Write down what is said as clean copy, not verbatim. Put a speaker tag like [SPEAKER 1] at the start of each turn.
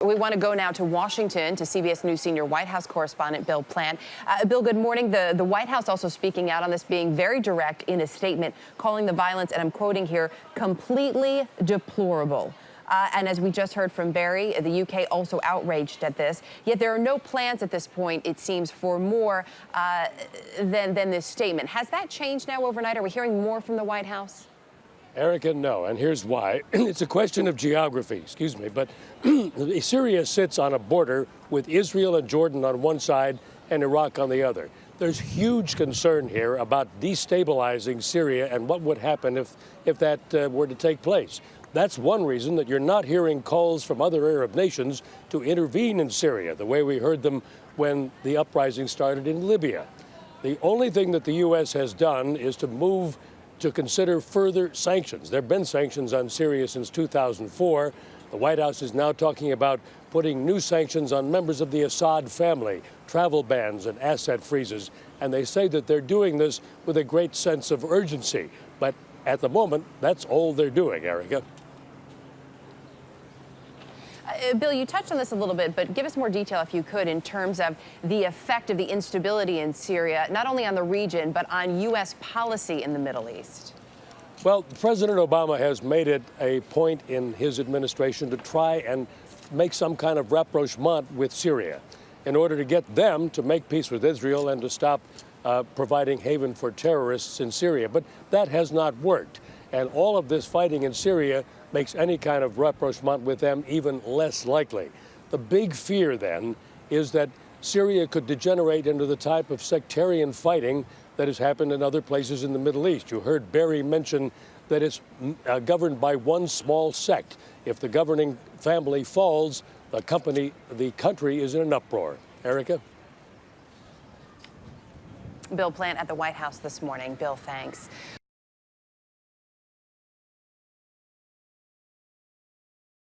[SPEAKER 1] We want to go now to Washington to CBS News senior White House correspondent Bill Plant. Bill, good morning. The White House also speaking out on this, being very direct in a statement, calling the violence, and I'm quoting here, completely deplorable. And as we just heard from Barry, the UK also outraged at this. Yet there are no plans at this point, it seems, for more than this statement. Has that changed now overnight? Are we hearing more from the White House?
[SPEAKER 2] Erica, no, and here's why. It's a question of geography, excuse me, but Syria sits on a border with Israel and Jordan on one side and Iraq on the other. There's huge concern here about destabilizing Syria and what would happen if that were to take place. That's one reason that you're not hearing calls from other Arab nations to intervene in Syria, the way we heard them when the uprising started in Libya. The only thing that the U.S. has done is to move to consider further sanctions. There have been sanctions on Syria since 2004. The White House is now talking about putting new sanctions on members of the Assad family, travel bans and asset freezes. And they say that they're doing this with a great sense of urgency. But at the moment, that's all they're doing, Erica.
[SPEAKER 1] Bill, you touched on this a little bit, but give us more detail, if you could, in terms of the effect of the instability in Syria, not only on the region, but on U.S. policy in the Middle East.
[SPEAKER 2] Well, President Obama has made it a point in his administration to try and make some kind of rapprochement with Syria in order to get them to make peace with Israel and to stop providing haven for terrorists in Syria. But that has not worked. And all of this fighting in Syria makes any kind of rapprochement with them even less likely. The big fear, then, is that Syria could degenerate into the type of sectarian fighting that has happened in other places in the Middle East. You heard Barry mention that it's governed by one small sect. If the governing family falls, the country is in an uproar. Erica?
[SPEAKER 1] Bill Plant at the White House this morning. Bill, thanks.